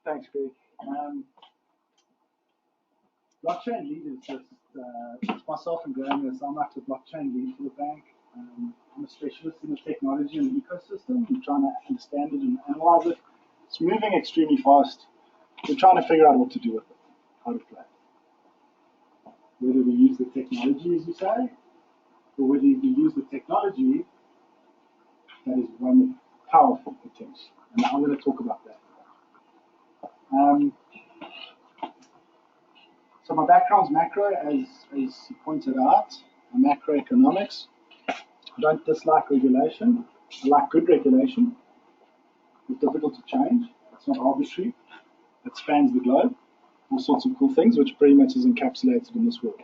Thanks, Greg. Blockchain lead is just it's myself and Graham. Yes, I'm like the blockchain lead for the bank. I'm a specialist in the technology and the ecosystem. I'm trying to understand it and analyze it. It's moving extremely fast. We're trying to figure out what to do with it, how to play it. Whether we use the technology, as you say, or whether we use the technology that is one powerful potential. And I'm going to talk about that. So my background's macro, as you pointed out, macroeconomics. I don't dislike regulation. I like good regulation. It's difficult to change. It's not arbitrary. It spans the globe. All sorts of cool things, which pretty much is encapsulated in this work.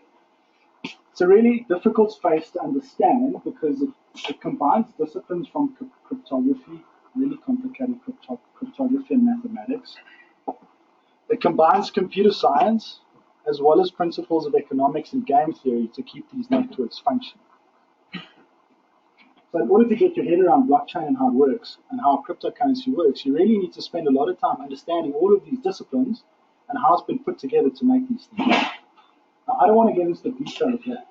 It's a really difficult space to understand because it combines disciplines from cryptography, really complicated cryptography and mathematics. It combines computer science as well as principles of economics and game theory to keep these networks functioning. So in order to get your head around blockchain and how it works and how cryptocurrency works, you really need to spend a lot of time understanding all of these disciplines and how it's been put together to make these things. Now, I don't want to get into the detail of that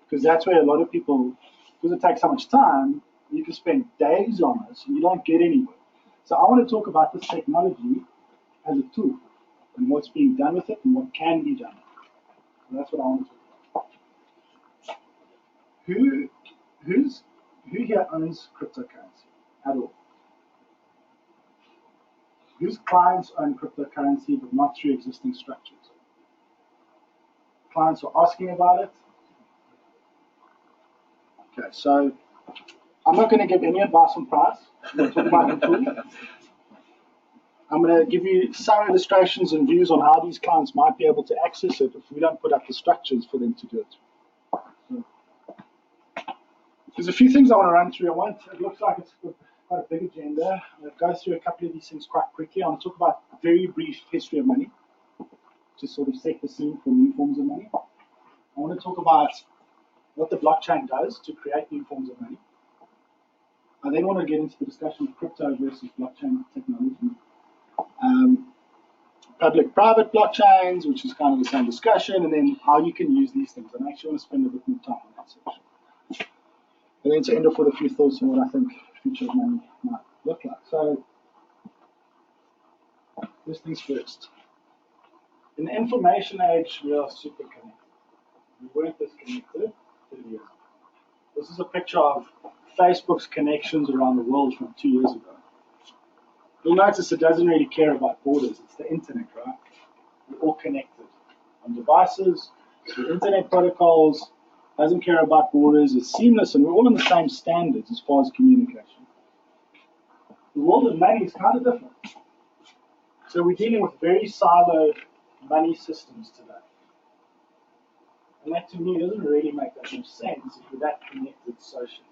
because that's where a lot of people, because it takes so much time, you can spend days on this and you don't get anywhere. So I want to talk about this technology as a tool and what's being done with it and what can be done. So that's what I want to talk about. Who here owns cryptocurrency at all? Whose clients own cryptocurrency but not through existing structures? Clients are asking about it. Okay, so I'm not going to give any advice on price. I'm going to talk about the tool. I'm going to give you some illustrations and views on how these clients might be able to access it if we don't put up the structures for them to do it. So, there's a few things I want to run through. It looks like it's quite a big agenda. I'm going to go through a couple of these things quite quickly. I want to talk about a very brief history of money to sort of set the scene for new forms of money. I want to talk about what the blockchain does to create new forms of money. I then want to get into the discussion of crypto versus blockchain technology. Public-private blockchains, which is kind of the same discussion, and then how you can use these things. And I actually want to spend a bit more time on that section. And then to end off with a few thoughts on what I think the future of money might look like. So, first things first. In the information age, we are super connected. We weren't this connected 30 years ago. This is a picture of Facebook's connections around the world from 2 years ago. You'll notice it doesn't really care about borders. It's the internet, right? We're all connected on devices, through internet protocols, doesn't care about borders, it's seamless, and we're all on the same standards as far as communication. The world of money is kind of different. So we're dealing with very siloed money systems today. And that to me doesn't really make that much sense if we're that connected socially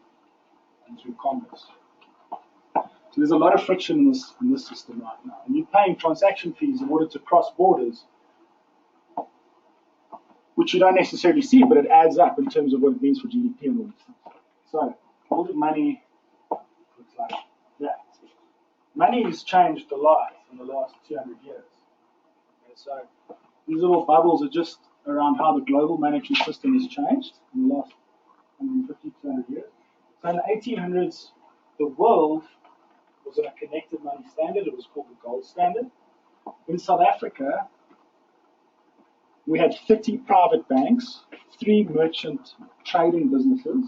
and through commerce. So there's a lot of friction in this system right now. And you're paying transaction fees in order to cross borders, which you don't necessarily see, but it adds up in terms of what it means for GDP and all these things. So all the money looks like that. Money has changed a lot in the last 200 years. Okay, so these little bubbles are just around how the global monetary system has changed in the last 150, 200 years. So in the 1800s, the world was on a connected money standard. It was called the gold standard. In South Africa, we had 30 private banks, 3 merchant trading businesses,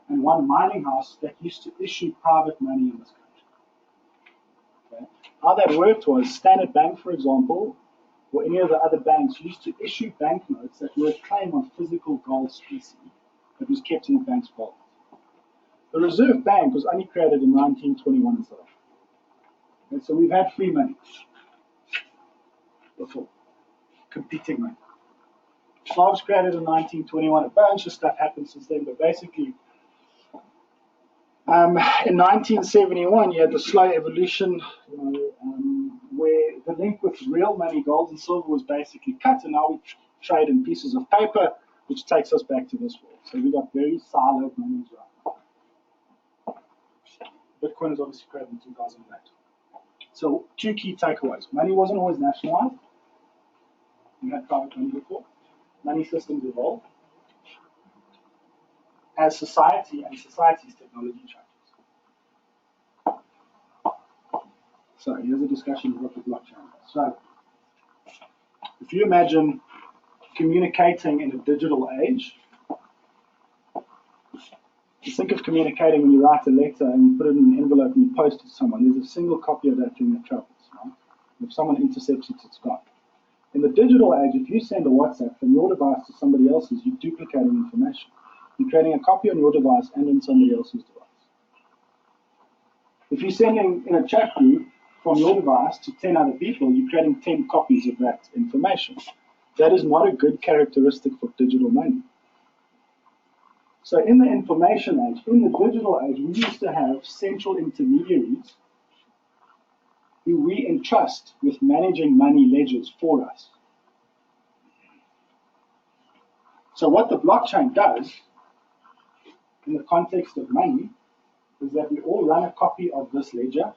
and 1 mining house that used to issue private money in this country. Okay. How that worked was Standard Bank, for example, or any of the other banks used to issue banknotes that were a claim on physical gold specie that was kept in the bank's vault. The Reserve Bank was only created in 1921 in South Africa. Okay, so we've had free money before, competing money. SARS was created in 1921. A bunch of stuff happened since then, but basically, in 1971, you had the slow evolution, where the link with real money, gold and silver, was basically cut, and now we trade in pieces of paper, which takes us back to this world. So we've got very siloed monies right now. Bitcoin is obviously created in 2008. So two key takeaways. Money wasn't always nationalized. We had private money before. Money systems evolved as society and society's technology changes. So here's a discussion of what the blockchain is. So if you imagine communicating in a digital age, you think of communicating when you write a letter and you put it in an envelope and you post it to someone. There's a single copy of that thing that travels. Right? If someone intercepts it, it's gone. In the digital age, if you send a WhatsApp from your device to somebody else's, you're duplicating information. You're creating a copy on your device and on somebody else's device. If you're sending in a chat group from your device to 10 other people, you're creating 10 copies of that information. That is not a good characteristic for digital money. So in the information age, in the digital age, we used to have central intermediaries who we entrust with managing money ledgers for us. So what the blockchain does, in the context of money, is that we all run a copy of this ledger,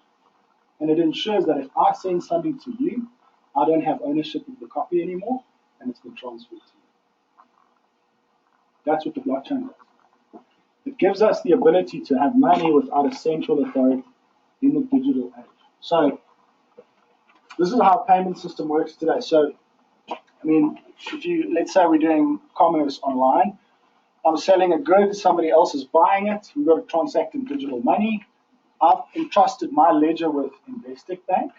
and it ensures that if I send something to you, I don't have ownership of the copy anymore, and it's been transferred to you. That's what the blockchain does. It gives us the ability to have money without a central authority in the digital age. So this is how a payment system works today. So, I mean, if you, let's say we're doing commerce online, I'm selling a good, somebody else is buying it, we've got to transact in digital money. I've entrusted my ledger with Investec Bank.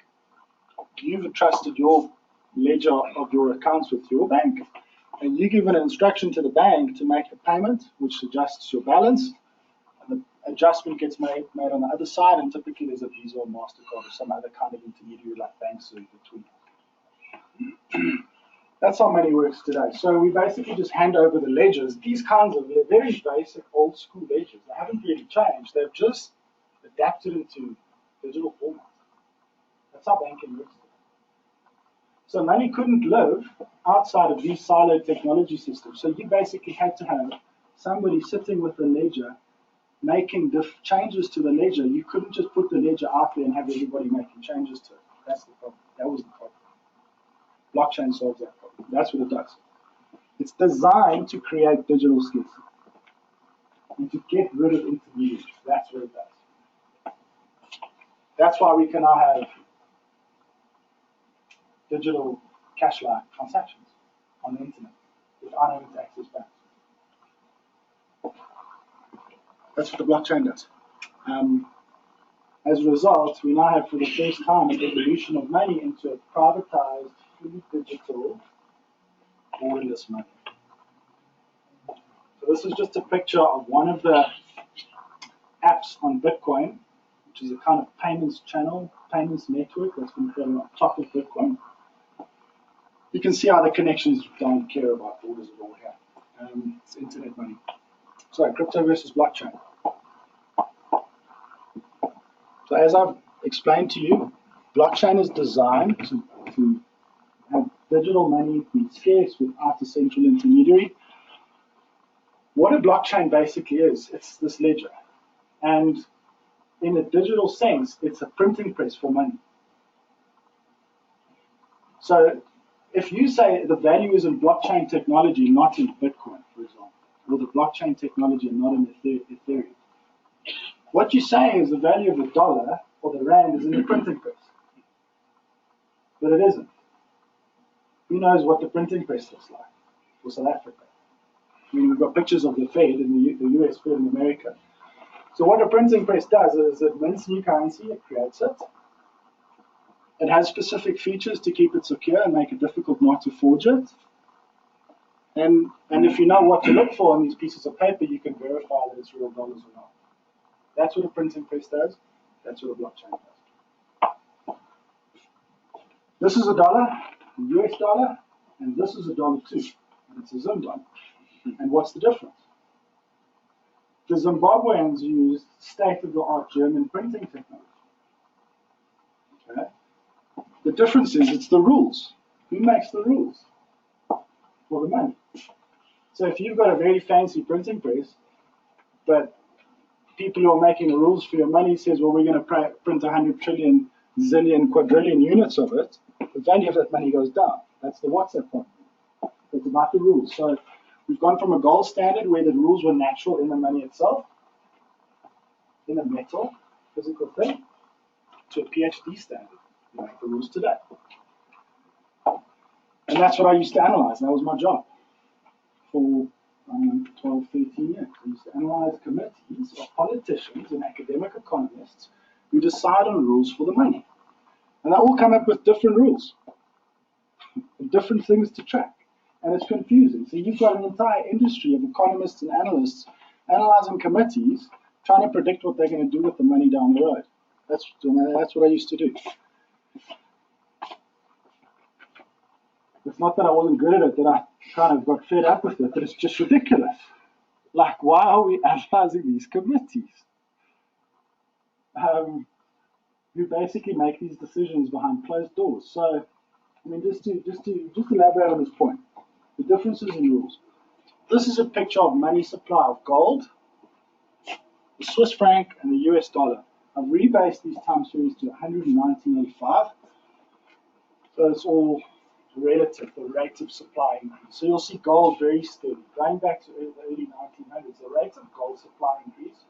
You've entrusted your ledger of your accounts with your bank. And you give an instruction to the bank to make a payment, which adjusts your balance. And the adjustment gets made on the other side, and typically there's a Visa or MasterCard or some other kind of intermediary like banks in between. That's how money works today. So we basically just hand over the ledgers. These kinds of very basic old school ledgers, they haven't really changed. They've just adapted into digital format. That's how banking works. So money couldn't live outside of these siloed technology systems. So you basically had to have somebody sitting with the ledger making changes to the ledger. You couldn't just put the ledger out there and have everybody making changes to it. That's the problem. That was the problem. Blockchain solves that problem. That's what it does. It's designed to create digital scarcity and to get rid of intermediaries. That's what it does. That's why we can now have digital cash-like transactions on the internet without having to access banks. That's what the blockchain does. As a result, we now have for the first time an evolution of money into a privatized, fully digital, borderless money. So this is just a picture of one of the apps on Bitcoin, which is a kind of payments channel, payments network that's been created on top of Bitcoin. You can see how the connections don't care about borders at all here. It's internet money. So crypto versus blockchain. So as I've explained to you, blockchain is designed to have digital money be scarce without a central intermediary. What a blockchain basically is, it's this ledger. And in a digital sense, it's a printing press for money. So if you say the value is in blockchain technology, not in Bitcoin, for example, or the blockchain technology and not in Ethereum, what you're saying is the value of the dollar or the rand is in the printing press. But it isn't. Who knows what the printing press looks like for South Africa? I mean, we've got pictures of the Fed in the US Fed in America. So what a printing press does is it mints new currency, it creates it. It has specific features to keep it secure and make it difficult not to forge it. And if you know what to look for on these pieces of paper, you can verify that it's real dollars or not. That's what a printing press does. That's what a blockchain does. This is a dollar, a US dollar, and this is a dollar too. And it's a Zim dollar. And what's the difference? The Zimbabweans used state-of-the-art German printing technology. Okay? The difference is it's the rules. Who makes the rules? For the money. So if you've got a very fancy printing press, but people who are making the rules for your money says, well, we're going to print 100 trillion zillion, quadrillion units of it, the value of that money goes down. That's the WhatsApp problem. It's about the rules. So we've gone from a gold standard where the rules were natural in the money itself, in a metal, physical thing, to a PhD standard. We make the rules today. And that's what I used to analyze. That was my job for 12, 13 years. I used to analyze committees of politicians and academic economists who decide on rules for the money. And they all come up with different rules, different things to track. And it's confusing. So you've got an entire industry of economists and analysts analyzing committees, trying to predict what they're going to do with the money down the road. That's what I used to do. It's not that I wasn't good at it, that I kind of got fed up with it, but it's just ridiculous. Like, why are we analyzing these committees? Who basically make these decisions behind closed doors. So, I mean, just elaborate on this point. The differences in rules. This is a picture of money supply of gold, the Swiss franc, and the US dollar. I've rebased these time series to 119.85. So it's all relative, the rate of supply increase. So you'll see gold very steady. Going back to the early 1900s, the rate of gold supply increase,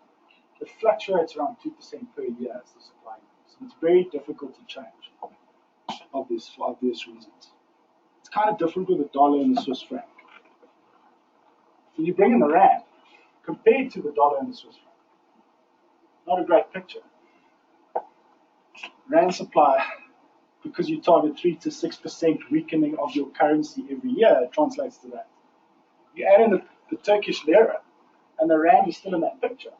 it fluctuates around 2% per year as the supply increase. And it's very difficult to change for obvious reasons. It's kind of different with the dollar and the Swiss franc. So you bring in the rand, compared to the dollar and the Swiss franc. Not a great picture. Rand supply, because you target 3 to 6% weakening of your currency every year, it translates to that. You add in the Turkish lira, and the rand is still in that picture.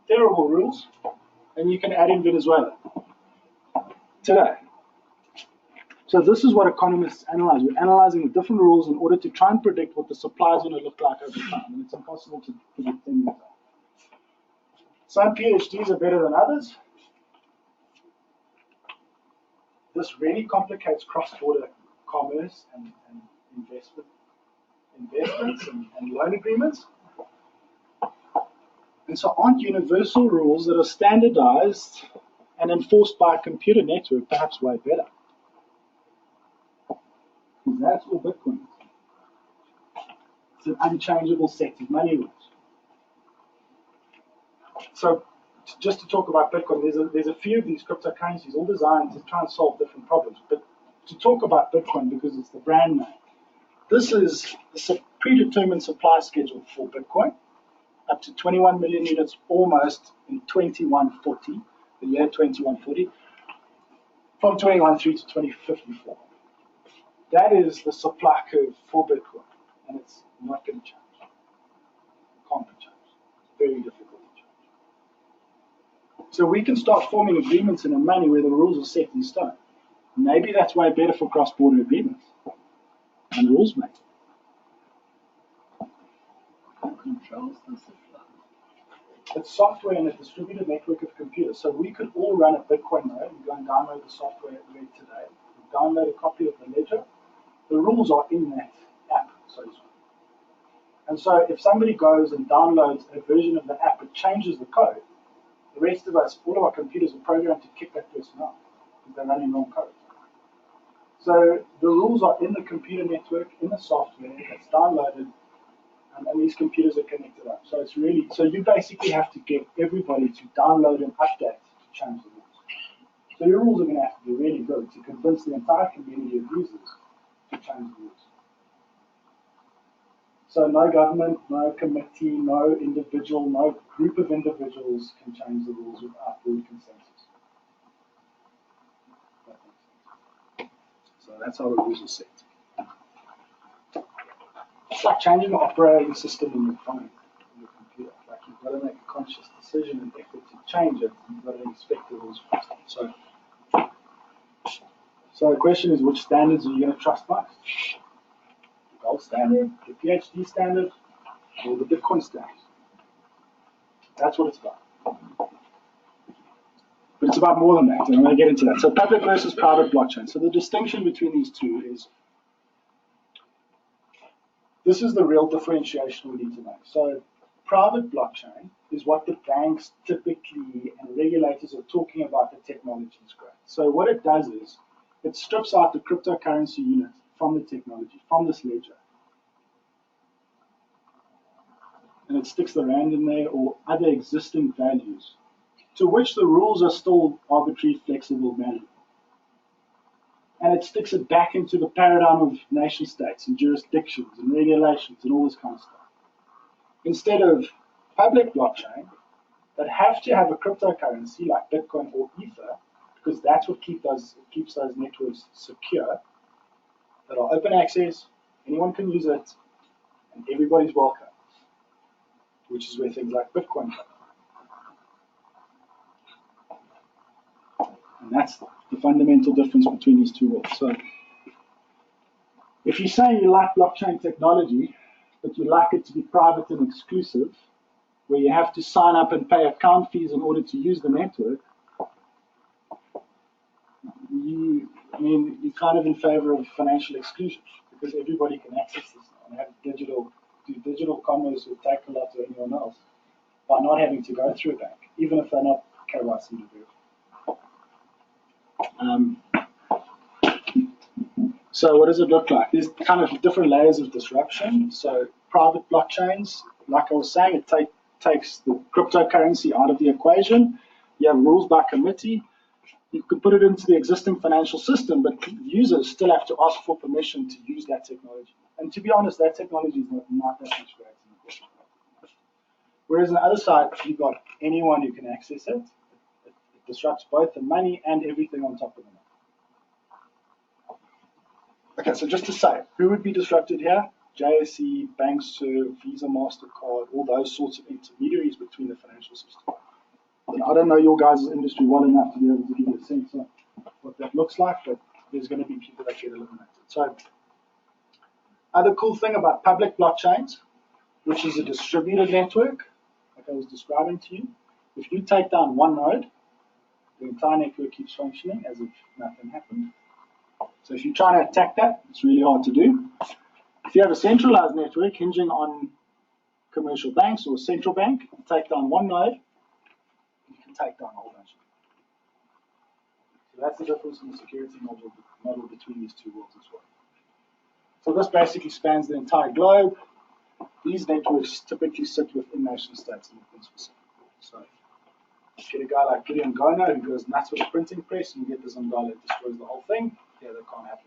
Terrible rules, and you can add in Venezuela today. So this is what economists analyze. We're analyzing the different rules in order to try and predict what the supply is going to look like over time, and it's impossible to predict anything. Some PhDs are better than others. This really complicates cross-border commerce and investments and loan agreements. And so aren't universal rules that are standardized and enforced by a computer network perhaps way better? Because that's all Bitcoin is. It's an unchangeable set of money rules. So just to talk about Bitcoin, there's a few of these cryptocurrencies all designed to try and solve different problems. But to talk about Bitcoin, because it's the brand name, this is a predetermined supply schedule for Bitcoin, up to 21 million units almost in 2140, the year 2140, from 2103 to 2054. That is the supply curve for Bitcoin, and it's not going to change. It can't be changed. It's very difficult. So we can start forming agreements in a money where the rules are set in stone. Maybe that's way better for cross-border agreements and rules making. Who controls the supply? It's software in a distributed network of computers. So we could all run a Bitcoin node and go and download the software today. Download a copy of the ledger. The rules are in that app, so to speak. And so if somebody goes and downloads a version of the app, it changes the code. The rest of us, all of our computers are programmed to kick that person out because they're running wrong code. So the rules are in the computer network, in the software that's downloaded, and these computers are connected up. So it's really, so you basically have to get everybody to download and update to change the rules. So your rules are going to have to be really good to convince the entire community of users to change the rules. So no government, no committee, no individual, no group of individuals can change the rules without broad consensus. So that's how the rules are set. It's like changing the operating system in your phone, in your computer. Like you've got to make a conscious decision and effort to change it. You've got to inspect the rules first. So the question is, which standards are you going to trust most? The gold standard, the PhD standard, or the Bitcoin standard? That's what it's about. But it's about more than that, and I'm going to get into that. So public versus private blockchain. So the distinction between these two is, this is the real differentiation we need to make. So private blockchain is what the banks typically and regulators are talking about the technology is great. So what it does is it strips out the cryptocurrency unit from the technology, from this ledger. And it sticks the rand in there or other existing values, to which the rules are still arbitrary, flexible, malleable. And it sticks it back into the paradigm of nation states and jurisdictions and regulations and all this kind of stuff. Instead of public blockchain that have to have a cryptocurrency like Bitcoin or Ether, because that's what keeps those networks secure, that are open access, anyone can use it, and everybody's welcome, which is where things like Bitcoin come. And that's the fundamental difference between these two worlds. So if you say you like blockchain technology, but you like it to be private and exclusive, where you have to sign up and pay account fees in order to use the network, you're kind of in favor of financial exclusion, because everybody can access this now and have do digital commerce or take a lot to anyone else by not having to go through a bank, even if they're not KYC to do. So what does it look like? There's kind of different layers of disruption. So private blockchains, like I was saying, it takes the cryptocurrency out of the equation. You have rules by committee. You could put it into the existing financial system, but users still have to ask for permission to use that technology. And to be honest, that technology is not that much great. Whereas on the other side, you've got anyone who can access it. It disrupts both the money and everything on top of the money. Okay, so just to say, who would be disrupted here? JSE, BankServe, Visa, MasterCard, all those sorts of intermediaries between the financial system. And I don't know your guys' industry well enough to be able to give you a sense of what that looks like, but there's going to be people that get eliminated. So, other cool thing about public blockchains, which is a distributed network, like I was describing to you, if you take down one node, the entire network keeps functioning as if nothing happened. So if you're trying to attack that, it's really hard to do. If you have a centralized network hinging on commercial banks or a central bank, you take down one node, you can take down a whole bunch of them. So that's the difference in the security model between these two worlds as well. So this basically spans the entire globe. These networks typically sit within nation states and within specific. So you get a guy like Gideon Gono who goes nuts with a printing press, and you get this umbrella that destroys the whole thing. Yeah, that can't happen.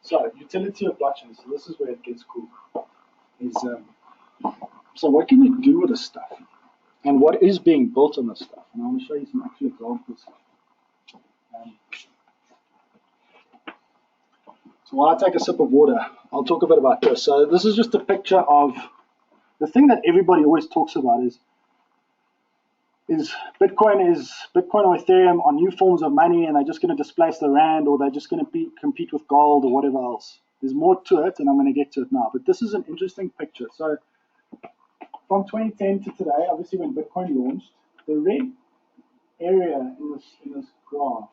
So utility of blockchain. So this is where it gets cool. So what can you do with this stuff? And what is being built on this stuff? And I want to show you some actual examples. So while I take a sip of water, I'll talk a bit about this. So this is just a picture of the thing that everybody always talks about is Bitcoin or Ethereum are new forms of money, and they're just going to displace the rand, or they're just going to compete with gold or whatever else. There's more to it, and I'm going to get to it now. But this is an interesting picture. So from 2010 to today, obviously when Bitcoin launched, the red area in this graph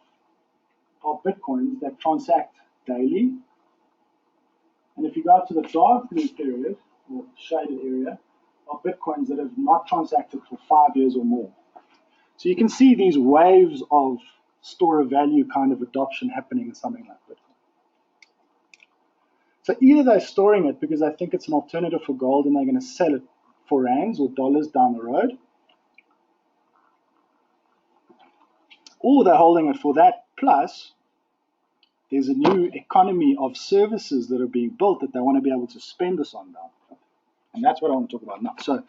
are Bitcoins that transact daily. And if you go up to the dark blue period, or shaded area, are Bitcoins that have not transacted for 5 years or more. So you can see these waves of store of value kind of adoption happening in something like Bitcoin. So either they're storing it because they think it's an alternative for gold and they're going to sell it for rands or dollars down the road, or they're holding it for that, plus there's a new economy of services that are being built that they want to be able to spend this on now. And that's what I want to talk about now. So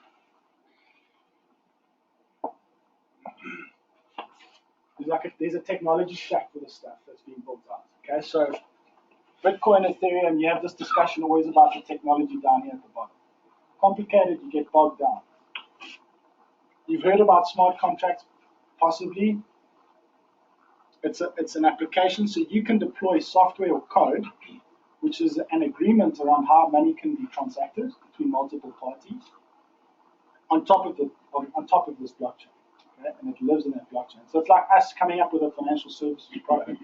there's a technology stack for this stuff that's being built out. Okay, so Bitcoin, Ethereum, you have this discussion always about the technology down here at the bottom. Complicated, you get bogged down. You've heard about smart contracts, possibly. It's an application, so you can deploy software or code, which is an agreement around how money can be transacted between multiple parties, on top of this blockchain, okay? And it lives in that blockchain. So it's like us coming up with a financial services product,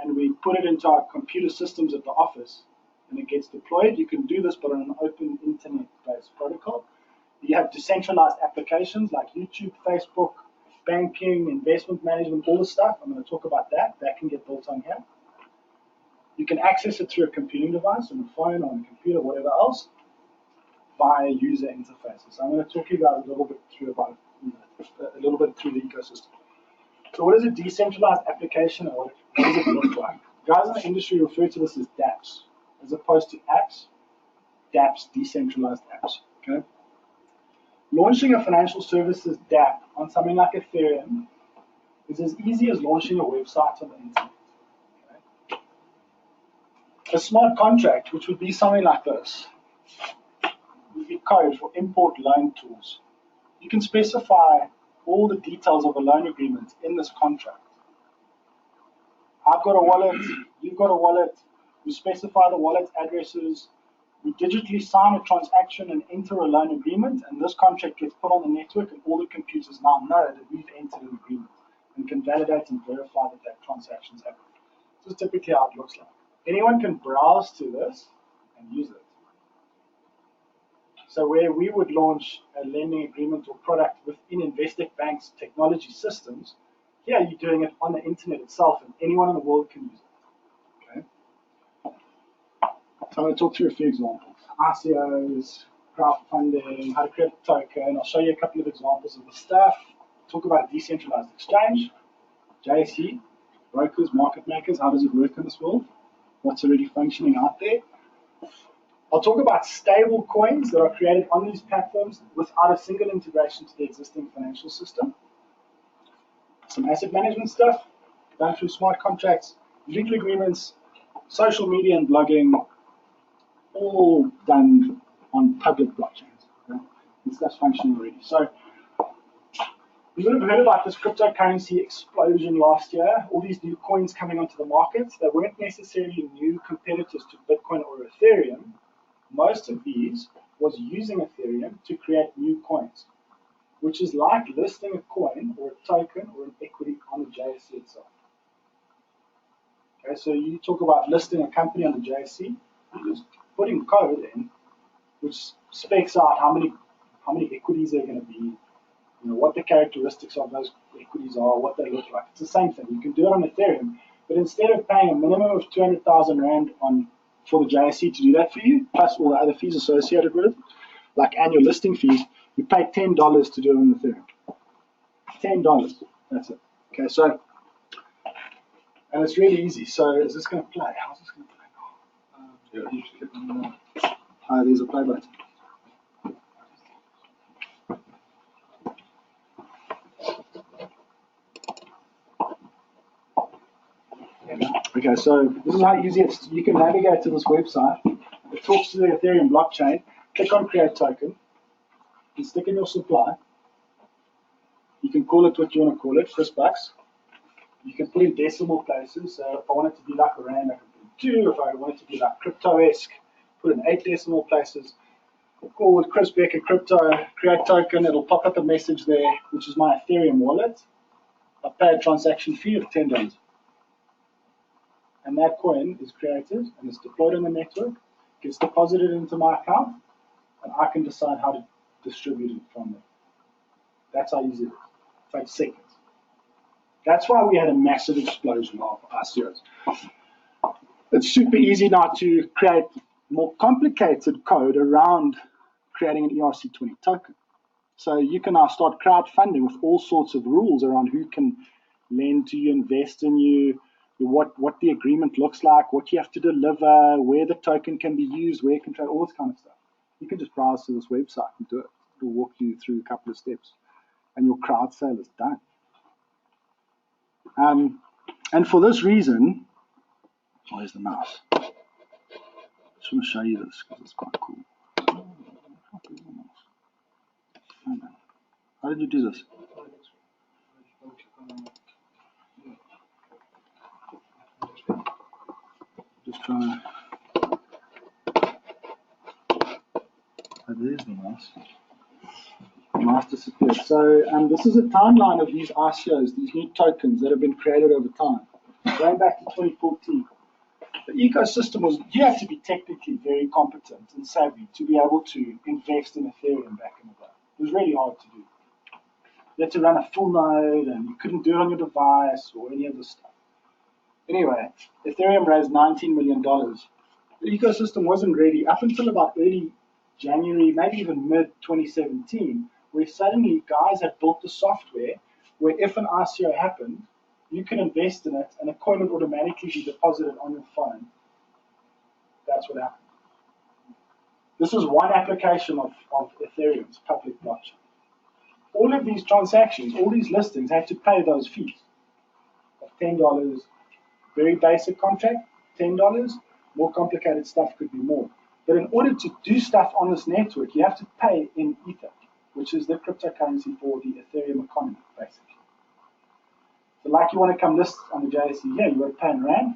and we put it into our computer systems at the office, and it gets deployed. You can do this, but on an open internet-based protocol. You have decentralized applications like YouTube, Facebook, banking, investment management, all the stuff. I'm going to talk about that. That can get built on here. You can access it through a computing device, on a phone, on a computer, whatever else, via user interfaces. So I'm going to talk to you guys a little bit through the ecosystem. So what is a decentralized application, or what does it look like? Guys in the industry refer to this as dApps, as opposed to apps. dApps, decentralized apps. Okay. Launching a financial services dApp on something like Ethereum is as easy as launching a website on the internet. Okay. A smart contract, which would be something like this, would be code for import loan tools. You can specify all the details of a loan agreement in this contract. I've got a wallet, you've got a wallet, we specify the wallet addresses, we digitally sign a transaction and enter a loan agreement, and this contract gets put on the network, and all the computers now know that we've entered an agreement and can validate and verify that that transaction's happened. This is typically how it looks like. Anyone can browse to this and use it. So where we would launch a lending agreement or product within Investec Bank's technology systems, here you're doing it on the internet itself, and anyone in the world can use it. Okay. So I'm going to talk through a few examples. ICOs, crowdfunding, how to create a token. I'll show you a couple of examples of the stuff. Talk about a decentralized exchange, JSE, brokers, market makers. How does it work in this world? What's already functioning out there? I'll talk about stable coins that are created on these platforms without a single integration to the existing financial system. Some asset management stuff done through smart contracts, legal agreements, social media and blogging, all done on public blockchains. Okay? This stuff's functioning already. So you would have heard about this cryptocurrency explosion last year, all these new coins coming onto the market. They weren't necessarily new competitors to Bitcoin or Ethereum. Most of these was using Ethereum to create new coins, which is like listing a coin or a token or an equity on the JSE itself. Okay, so you talk about listing a company on the JSE, you're just putting code in, which specs out how many equities there are going to be, what the characteristics of those equities are, what they look like. It's the same thing. You can do it on Ethereum, but instead of paying a minimum of 200,000 Rand for the JSE to do that for you, plus all the other fees associated with it, like annual listing fees, you pay $10 to do it on Ethereum. $10, that's it. Okay, so, and it's really easy. So is this going to play? How's this going to play? You just click on there's a play button. Okay, so this is how easy it is. You can navigate to this website. It talks to the Ethereum blockchain. Click on Create Token. You stick in your supply. You can call it what you want to call it, Chris Bucks. You can put in decimal places. So if I want it to be like a Rand, I can put in 2. If I want it to be like crypto-esque, put in 8 decimal places. Call with Chris Becker Crypto, Create Token. It'll pop up a message there, which is my Ethereum wallet. I pay a transaction fee of $10. And that coin is created and it's deployed on the network, gets deposited into my account, and I can decide how to distribute it from there. That's how easy it is. It's like seconds. That's why we had a massive explosion of ICOs. It's super easy now to create more complicated code around creating an ERC20 token. So you can now start crowdfunding with all sorts of rules around who can lend to you, invest in you, what the agreement looks like, what you have to deliver, where the token can be used, where you can trade, all this kind of stuff. You can just browse to this website and do it. It'll walk you through a couple of steps, and your crowd sale is done. And for this reason, where's the mouse? I just want to show you this because it's quite cool. How did you do this? Just trying to. Oh, there's the mouse. The mouse disappeared. So this is a timeline of these ICOs, these new tokens that have been created over time. Going back to 2014. The ecosystem was, you have to be technically very competent and savvy to be able to invest in Ethereum back in the day. It was really hard to do. You had to run a full node, and you couldn't do it on your device or any of this stuff. Anyway, Ethereum raised $19 million. The ecosystem wasn't ready up until about early January, maybe even mid 2017, where suddenly guys had built the software where if an ICO happened, you could invest in it and a coin would automatically be deposited on your phone. That's what happened. This was one application of Ethereum's public blockchain. All of these transactions, all these listings had to pay those fees of $10. Very basic contract, $10. More complicated stuff could be more. But in order to do stuff on this network, you have to pay in Ether, which is the cryptocurrency for the Ethereum economy, basically. So like you want to come list on the JSE here, you got to pay in Rand.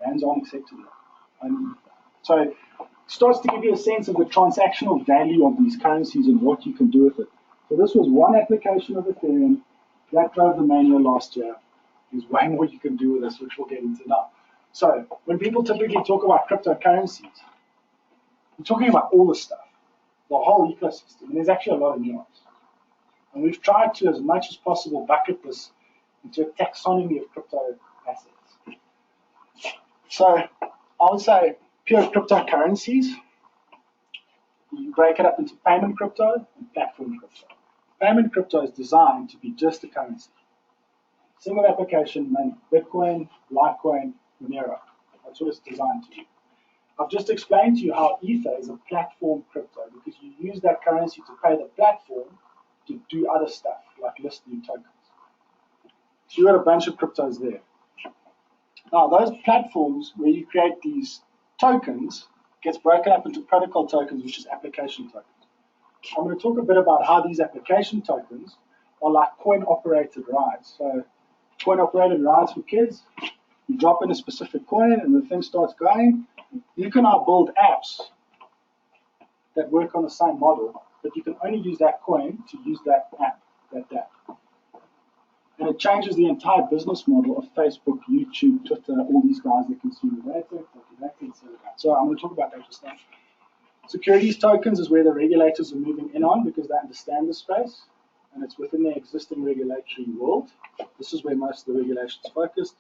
Rands aren't accepted here. So it starts to give you a sense of the transactional value of these currencies and what you can do with it. So this was one application of Ethereum that drove the mania last year. There's way more you can do with this, which we'll get into now. So when people typically talk about cryptocurrencies, we're talking about all the stuff, the whole ecosystem, and there's actually a lot of nuance. And we've tried to, as much as possible, bucket this into a taxonomy of crypto assets. So I would say pure cryptocurrencies, you break it up into payment crypto and platform crypto. Payment crypto is designed to be just a currency. Single application money, Bitcoin, Litecoin, Monero. That's what it's designed to do. I've just explained to you how Ether is a platform crypto because you use that currency to pay the platform to do other stuff, like list new tokens. So you've got a bunch of cryptos there. Now, those platforms where you create these tokens gets broken up into protocol tokens, which is application tokens. I'm going to talk a bit about how these application tokens are like coin-operated rides. So coin-operated rides for kids, you drop in a specific coin and the thing starts going. You can now build apps that work on the same model, but you can only use that coin to use that app, And it changes the entire business model of Facebook, YouTube, Twitter, all these guys that consume the data, etc. So I'm going to talk about that just now. Securities tokens is where the regulators are moving in on because they understand the space, and it's within their existing regulatory world. This is where most of the regulations are focused.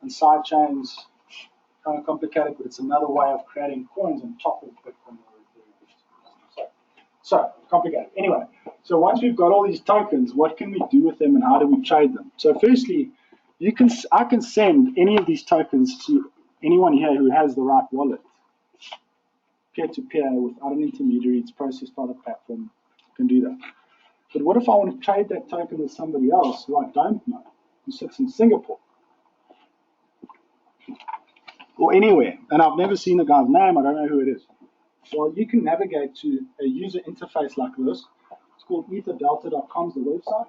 And side chains, kind of complicated, but it's another way of creating coins on top of Bitcoin or Ethereum. So complicated. Anyway, so once we've got all these tokens, what can we do with them and how do we trade them? So firstly, I can send any of these tokens to anyone here who has the right wallet, peer-to-peer, without an intermediary. It's processed by the platform. You can do that. But what if I want to trade that token with somebody else who I don't know, who sits in Singapore? Or anywhere, and I've never seen the guy's name, I don't know who it is. Well, you can navigate to a user interface like this. It's called etherdelta.com is the website.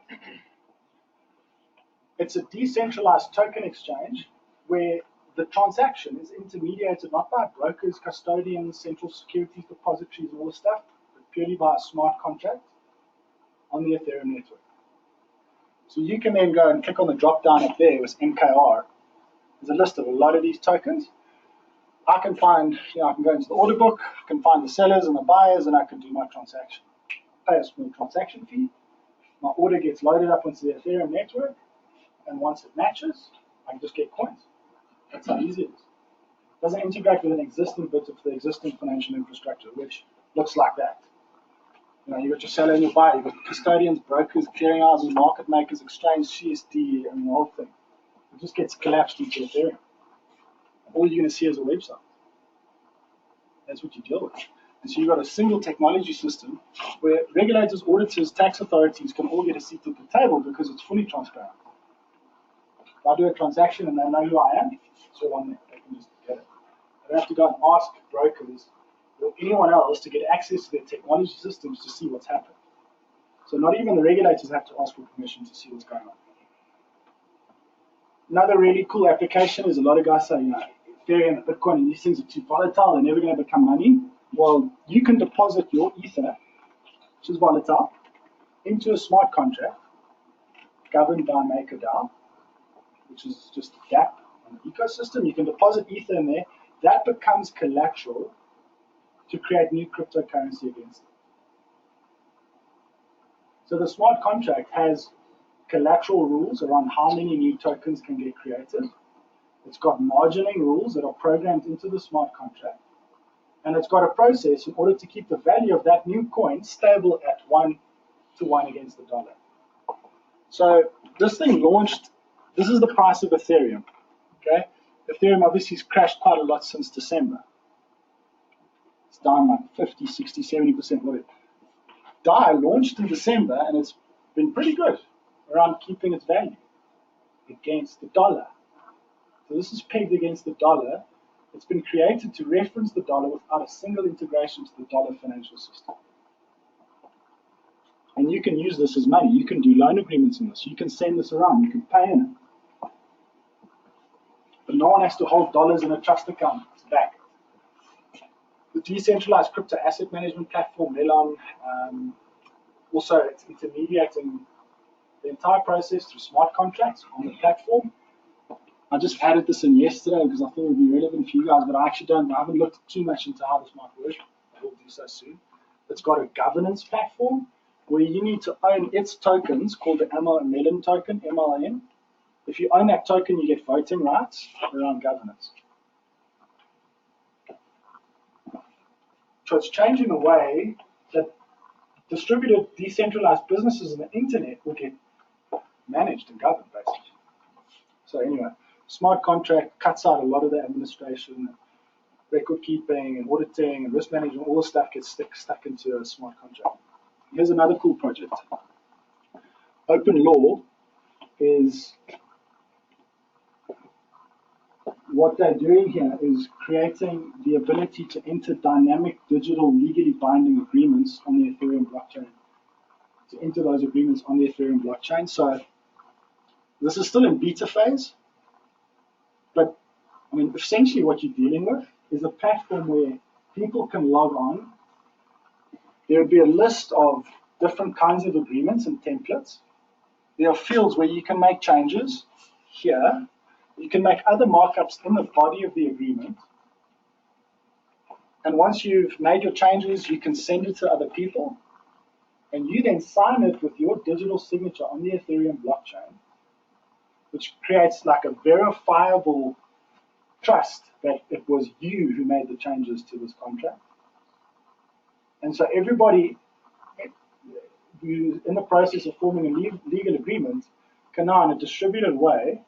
It's a decentralized token exchange where the transaction is intermediated not by brokers, custodians, central securities depositories, all this stuff, but purely by a smart contract on the Ethereum network. So you can then go and click on the drop down up there with MKR. There's a list of a lot of these tokens. I can find, I can go into the order book, I can find the sellers and the buyers, and I can do my transaction. Pay a small transaction fee. My order gets loaded up onto the Ethereum network, and once it matches, I can just get coins. That's how easy it is. It doesn't integrate with an existing bit of the existing financial infrastructure, which looks like that. You've got your seller and your buyer, you've got custodians, brokers, clearinghouses, market makers, exchange, CSD, and the whole thing. It just gets collapsed into Ethereum. All you're going to see is a website. That's what you deal with. And so you've got a single technology system where regulators, auditors, tax authorities can all get a seat at the table because it's fully transparent. If I do a transaction and they know who I am, it's all on there. They can just get it. They don't have to go and ask brokers or anyone else to get access to their technology systems to see what's happened. So not even the regulators have to ask for permission to see what's going on. Another really cool application is a lot of guys say, Ethereum and Bitcoin and these things are too volatile, they're never going to become money. Well, you can deposit your Ether, which is volatile, into a smart contract governed by MakerDAO, which is just a gap on the ecosystem. You can deposit Ether in there. That becomes collateral to create new cryptocurrency against it. So the smart contract has collateral rules around how many new tokens can get created. It's got margining rules that are programmed into the smart contract. And it's got a process in order to keep the value of that new coin stable at 1-to-1 against the dollar. So this thing launched, this is the price of Ethereum. Okay, Ethereum obviously has crashed quite a lot since December. It's down like 50, 60, 70%. Whatever. DAI launched in December and it's been pretty good around keeping its value against the dollar. So this is pegged against the dollar. It's been created to reference the dollar without a single integration to the dollar financial system. And you can use this as money. You can do loan agreements in this. You can send this around. You can pay in it. But no one has to hold dollars in a trust account. It's back. The decentralized crypto asset management platform, Melon, also it's intermediating the entire process through smart contracts on the platform. I just added this in yesterday because I thought it would be relevant for you guys, but I haven't looked too much into how this might work. I will do so soon. It's got a governance platform where you need to own its tokens called the Melon token, MLN. If you own that token, you get voting rights around governance. So it's changing the way that distributed, decentralized businesses on the internet will get managed and governed, basically. So anyway, smart contract cuts out a lot of the administration, record keeping and auditing and risk management. All the stuff gets stuck into a smart contract. Here's another cool project. Open Law is, what they're doing here is creating the ability to enter dynamic digital legally binding agreements on the Ethereum blockchain. To enter those agreements on the Ethereum blockchain. So this is still in beta phase, but I mean, essentially what you're dealing with is a platform where people can log on. There would be a list of different kinds of agreements and templates. There are fields where you can make changes here. You can make other markups in the body of the agreement. And once you've made your changes, you can send it to other people. And you then sign it with your digital signature on the Ethereum blockchain, which creates like a verifiable trust that it was you who made the changes to this contract. And so everybody who's in the process of forming a legal agreement can now, in a distributed way,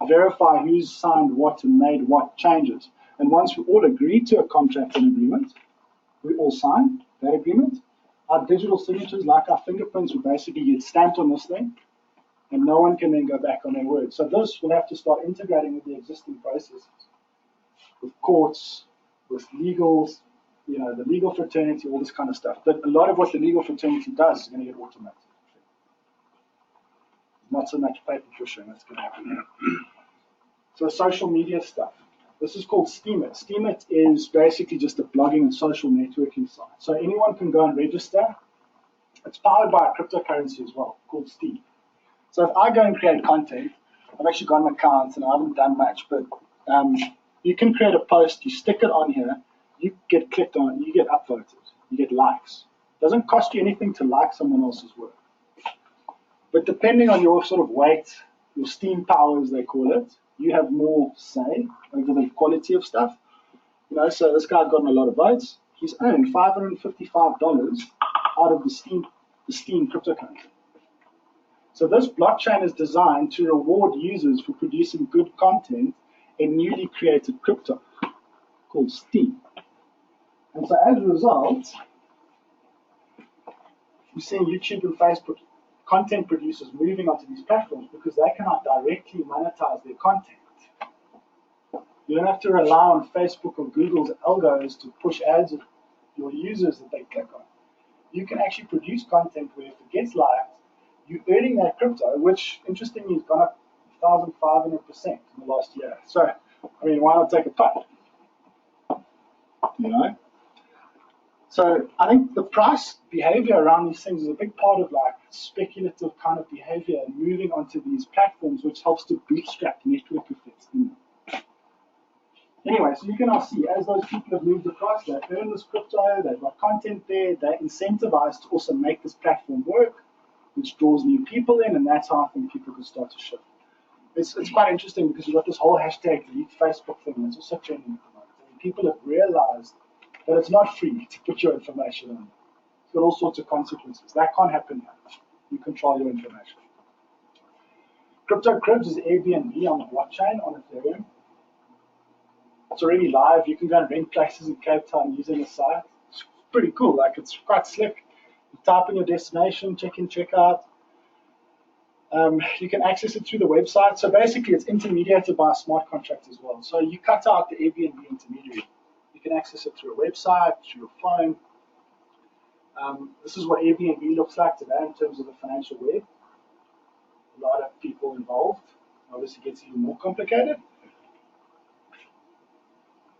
verify who's signed what and made what changes. And once we all agree to a contract and agreement, we all sign that agreement. Our digital signatures, like our fingerprints, will basically get stamped on this thing, and no one can then go back on their word. So this will have to start integrating with the existing processes, with courts, with legals, you know, the legal fraternity, all this kind of stuff. But a lot of what the legal fraternity does is going to get automated. Not so much paper pushing that's going to happen. So social media stuff. This is called Steemit. Steemit is basically just a blogging and social networking site. So anyone can go and register. It's powered by a cryptocurrency as well, called Steem. So if I go and create content, I've actually got an account and I haven't done much, but you can create a post, you stick it on here, you get clicked on, you get upvoted, you get likes. It doesn't cost you anything to like someone else's work. But depending on your sort of weight, your steam power as they call it, you have more say over the quality of stuff. You know, so this guy's gotten a lot of votes. He's earned $555 out of the Steem cryptocurrency. So this blockchain is designed to reward users for producing good content in newly created crypto called Steem. And so as a result, you're seeing YouTube and Facebook content producers moving onto these platforms because they cannot directly monetize their content. You don't have to rely on Facebook or Google's algos to push ads at your users that they click on. You can actually produce content where if it gets liked, you're earning that crypto, which interestingly has gone up 1,500% in the last year. So, I mean, why not take a putt? You know? So I think the price behavior around these things is a big part of like speculative kind of behavior and moving onto these platforms, which helps to bootstrap network effects in them. Anyway, so you can now see as those people have moved across, they earn this crypto, they've got content there, they're incentivized to also make this platform work. which draws new people in, and that's how I think people could start to shift. It's quite interesting because you've got this whole hashtag delete Facebook thing that's also trending at the moment. And people have realized that it's not free to put your information on. It's got all sorts of consequences. That can't happen now. You control your information. Cryptocurrencies is Airbnb on the blockchain on Ethereum. It's already live. You can go and rent places in Cape Town using the site. It's pretty cool. Like, it's quite slick. You type in your destination, check in, check out. You can access it through the website. So basically, it's intermediated by a smart contract as well. So you cut out the Airbnb intermediary. You can access it through a website, through your phone. This is what Airbnb looks like today in terms of the financial web. A lot of people involved. Obviously, it gets even more complicated.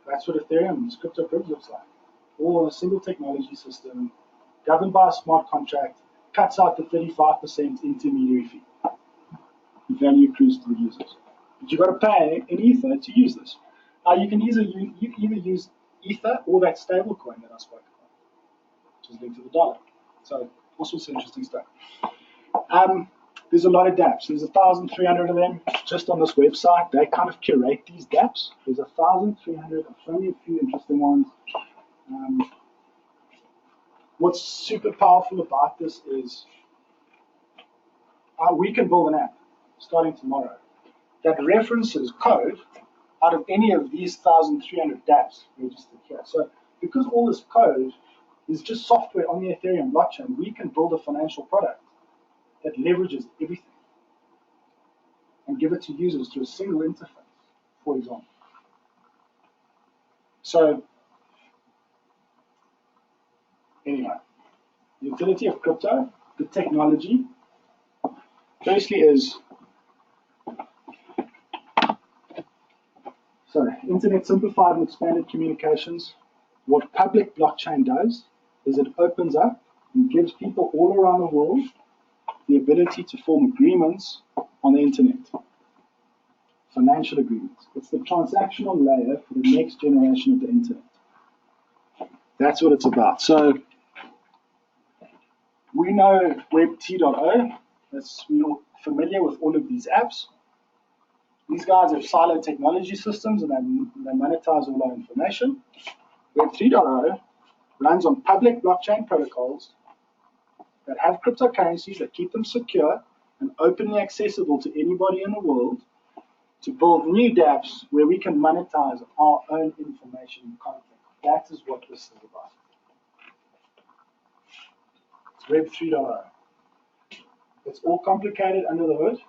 That's what Ethereum, cryptocurrency looks like. All on a single technology system, governed by a smart contract, cuts out the 35% intermediary fee. The value accrues to the users. But you've got to pay in Ether to use this. Now, you can either use Ether or that stable coin that I spoke about, which is linked to the dollar. So, all sorts of interesting stuff. There's a lot of dApps. There's 1,300 of them just on this website. They kind of curate these dApps. There's 1,300. I'll show you a few interesting ones. What's super powerful about this is we can build an app starting tomorrow that references code out of any of these 1,300 dApps registered here. So because all this code is just software on the Ethereum blockchain, we can build a financial product that leverages everything and give it to users through a single interface, for example. So anyway, the utility of crypto, the technology, firstly is, internet simplified and expanded communications. What public blockchain does is it opens up and gives people all around the world the ability to form agreements on the internet, financial agreements. It's the transactional layer for the next generation of the internet. That's what it's about. So we know Web 2.0. We're familiar with all of these apps. These guys have siloed technology systems and they monetize all our information. Web 3.0 runs on public blockchain protocols that have cryptocurrencies that keep them secure and openly accessible to anybody in the world to build new dApps where we can monetize our own information and content. That is what this is about. It's Web 3.0. It's all complicated under the hood,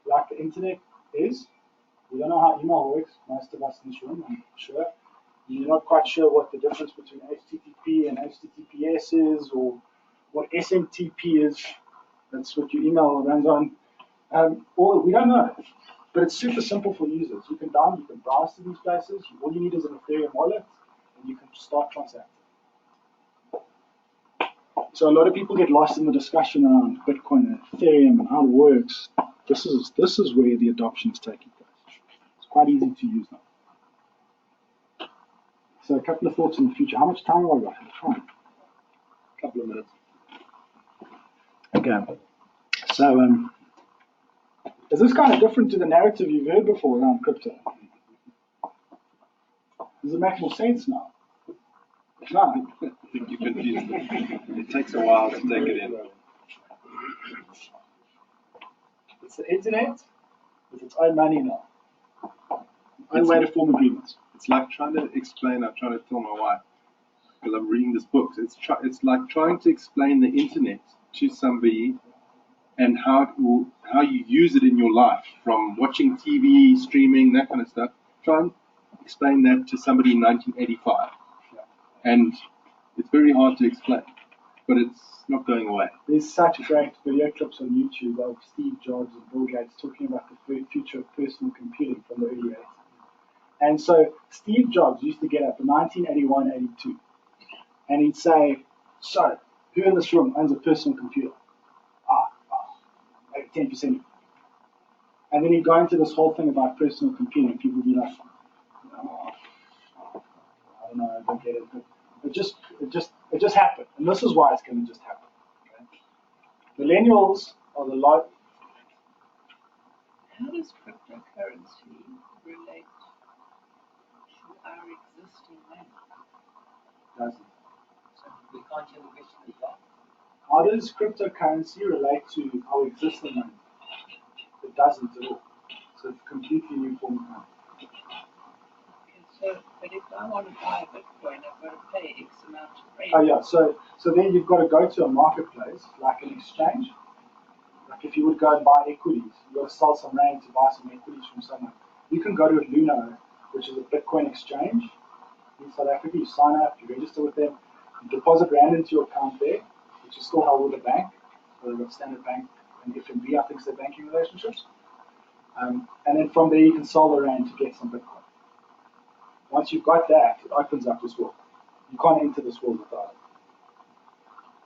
like the internet is. We don't know how email works, most of us in this room, I'm sure. You're not quite sure what the difference between HTTP and HTTPS is, or what SMTP is. That's what your email runs on. We don't know, but it's super simple for users. You can browse to these places. All you need is an Ethereum wallet, and you can start transacting. So a lot of people get lost in the discussion around Bitcoin and Ethereum and how it works. This is where the adoption is taking place. It's quite easy to use now. So a couple of thoughts in the future. How much time have I got? Fine. A couple of minutes. Okay. So is this kind of different to the narrative you've heard before around crypto? Does it make more sense now? No. I think you confused them. It takes a while to take it in. It's the internet with its own money now. Own way to form agreements. It's like trying to tell my wife, because I'm reading this book, it's like trying to explain the internet to somebody and how you use it in your life, from watching TV, streaming, that kind of stuff. Try and explain that to somebody in 1985. And it's very hard to explain, but it's not going away. There's such great video clips on YouTube of Steve Jobs and Bill Gates talking about the future of personal computing from the early 80s. And so Steve Jobs used to get up in 1981, 82, and he'd say, so, who in this room owns a personal computer? Maybe 10% of you. And then he'd go into this whole thing about personal computing. People would be like, oh, I don't know, I don't get it. But it just happened. And this is why it's going to just happen. Okay? Millennials are the large. How does cryptocurrency relate to our existing money? Doesn't. So we can't hear the question as well. How does cryptocurrency relate to our existing money? It doesn't at all. So it's a completely new form of money. Okay, so, but if I want to buy a Bitcoin, I've got to pay X amount of rate. Oh yeah, so then you've got to go to a marketplace, like an exchange. Like if you would go and buy equities, you've got to sell some rand to buy some equities from someone. You can go to Luno, which is a Bitcoin exchange in South Africa. You sign up, you register with them, you deposit rand into your account there, which is still held with the bank. So they've got Standard Bank and FNB, I think, is their banking relationships. And then from there you can sell the rand to get some Bitcoin. Once you've got that, it opens up this world. You can't enter this world without it.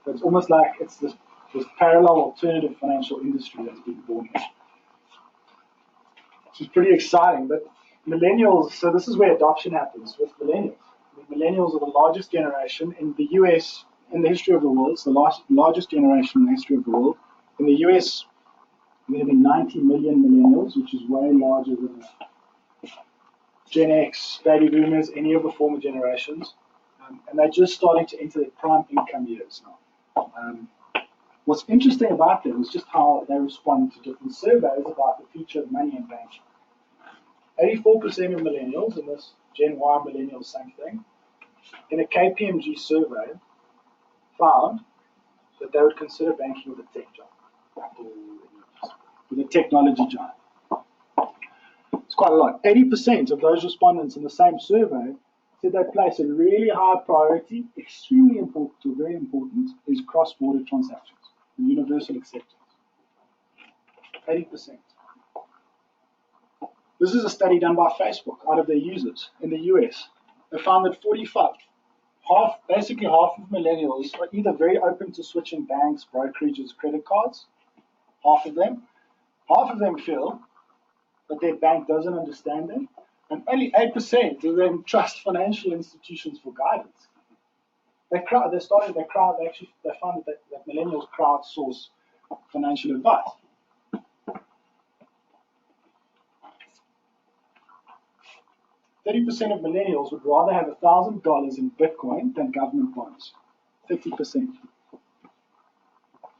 So it's almost like it's this parallel alternative financial industry that's been born here. Which is pretty exciting. But millennials, so this is where adoption happens with millennials. The millennials are the largest generation in the US in the history of the world. It's the largest generation in the history of the world. In the US, there have been 90 million millennials, which is way larger than Gen X, baby boomers, any of the former generations. And they're just starting to enter their prime income years now. What's interesting about them is just how they respond to different surveys about the future of money and banking. 84% of millennials, and this Gen Y millennials, same thing, in a KPMG survey, found that they would consider banking with a tech giant, Apple, with a technology giant. It's quite a lot. 80% of those respondents in the same survey said they place a really high priority, extremely important to very important, is cross-border transactions and universal acceptance. 80%. This is a study done by Facebook out of their users in the US. They found that basically half of millennials are either very open to switching banks, brokerages, credit cards, half of them feel that their bank doesn't understand them, and only 8% of them trust financial institutions for guidance. They found that millennials crowdsource financial advice. %30 of millennials would rather have $1,000 in Bitcoin than government bonds. 50%.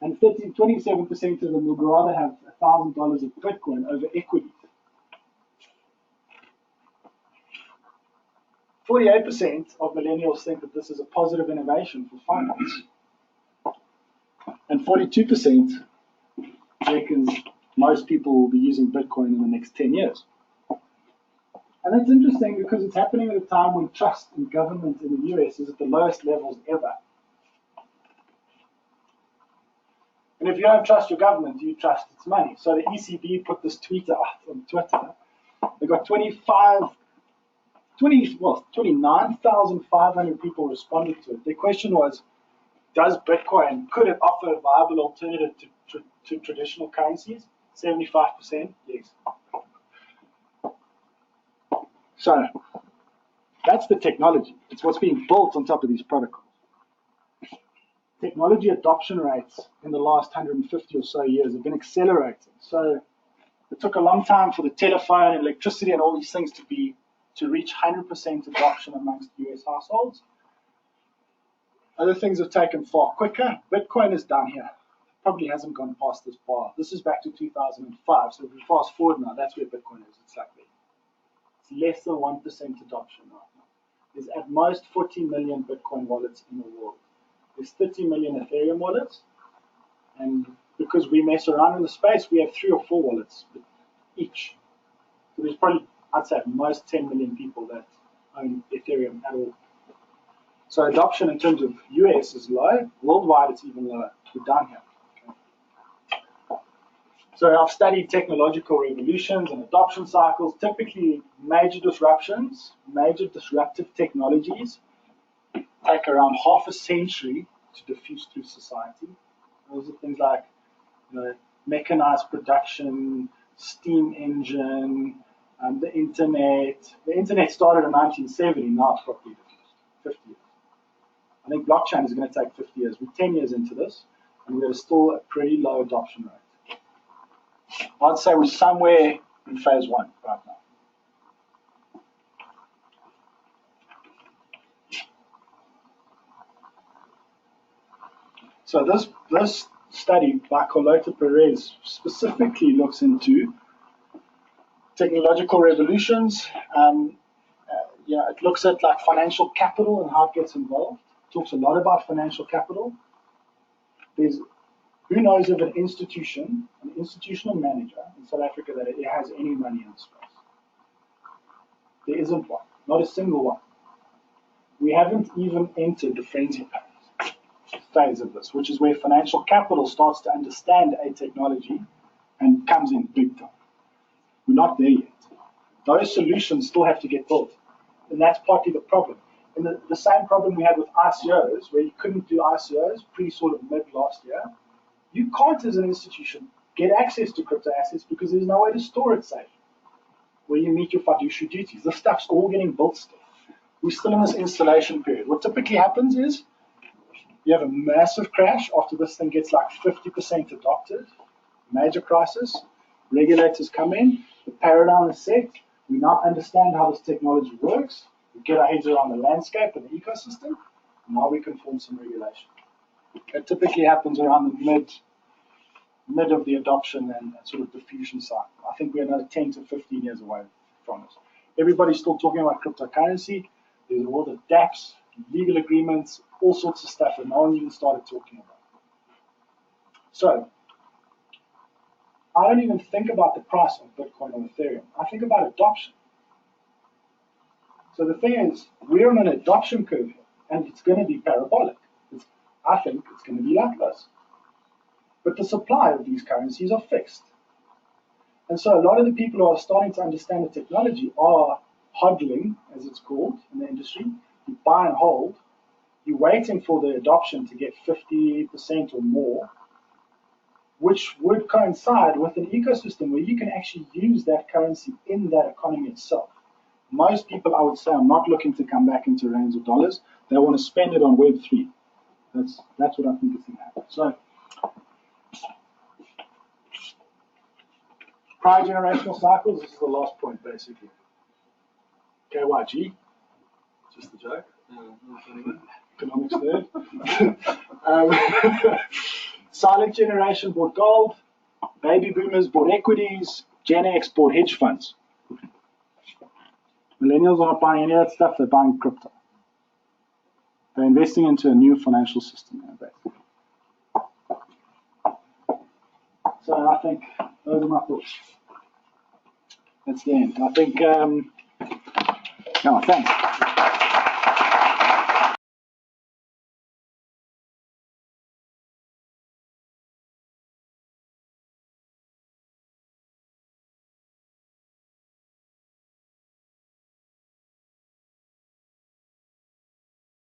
And 27% of them would rather have $1,000 of Bitcoin over equities. 48% of millennials think that this is a positive innovation for finance. And 42% reckons most people will be using Bitcoin in the next 10 years. And that's interesting because it's happening at a time when trust in government in the US is at the lowest levels ever. And if you don't trust your government, you trust its money. So the ECB put this tweet out on Twitter. They got 29,500 people responded to it. The question was, could it offer a viable alternative to traditional currencies? 75%, yes. So that's the technology. It's what's being built on top of these protocols. Technology adoption rates in the last 150 or so years have been accelerating. So it took a long time for the telephone and electricity and all these things to reach 100% adoption amongst US households. Other things have taken far quicker. Bitcoin is down here. Probably hasn't gone past this bar. This is back to 2005. So if we fast forward now, that's where Bitcoin is. It's like that. It's less than 1% adoption right now. There's at most 40 million Bitcoin wallets in the world. There's 30 million Ethereum wallets. And because we mess around in the space, we have 3 or 4 wallets each. So there's probably, I'd say, at most 10 million people that own Ethereum at all. So adoption in terms of US is low. Worldwide, it's even lower. We're down here. So I've studied technological revolutions and adoption cycles. Typically, major disruptive technologies take around half a century to diffuse through society. Those are things like mechanized production, steam engine, the internet. The internet started in 1970, now it's probably diffused, 50 years. I think blockchain is going to take 50 years. We're 10 years into this. and there's still a pretty low adoption rate. I'd say we're somewhere in phase 1 right now. So this study by Carlota Perez specifically looks into technological revolutions. It looks at like financial capital and how it gets involved. It talks a lot about financial capital. Who knows of an institutional manager in South Africa that it has any money in the space? There isn't one, not a single one. We haven't even entered the frenzy phase of this, which is where financial capital starts to understand a technology and comes in big time. We're not there yet. Those solutions still have to get built. And that's partly the problem. And the same problem we had with ICOs, where you couldn't do ICOs sort of mid last year. You can't, as an institution, get access to crypto assets because there's no way to store it safe, where you meet your fiduciary duties. This stuff's all getting built still. We're still in this installation period. What typically happens is you have a massive crash after this thing gets like 50% adopted, major crisis. Regulators come in, the paradigm is set. We now understand how this technology works. We get our heads around the landscape and the ecosystem. And now we can form some regulation. It typically happens around the mid of the adoption and sort of diffusion cycle. I think we're another 10 to 15 years away from this. Everybody's still talking about cryptocurrency. There's a world of dApps, legal agreements, all sorts of stuff that no one even started talking about. So, I don't even think about the price of Bitcoin or Ethereum. I think about adoption. So the thing is, we're on an adoption curve here, and it's going to be parabolic. I think it's going to be like this. But the supply of these currencies are fixed. And so a lot of the people who are starting to understand the technology are hodling, as it's called in the industry. You buy and hold. You're waiting for the adoption to get 50% or more, which would coincide with an ecosystem where you can actually use that currency in that economy itself. Most people, I would say, are not looking to come back into rands of dollars. They want to spend it on Web3. That's what I think is going to happen. So, prior generational cycles, this is the last point, basically. KYG, just a joke. Economics nerd. Silent generation bought gold. Baby boomers bought equities. Gen X bought hedge funds. Millennials are not buying any of that stuff. They're buying crypto. They're investing into a new financial system, basically. So I think those are my thoughts. That's the end. I think, thanks.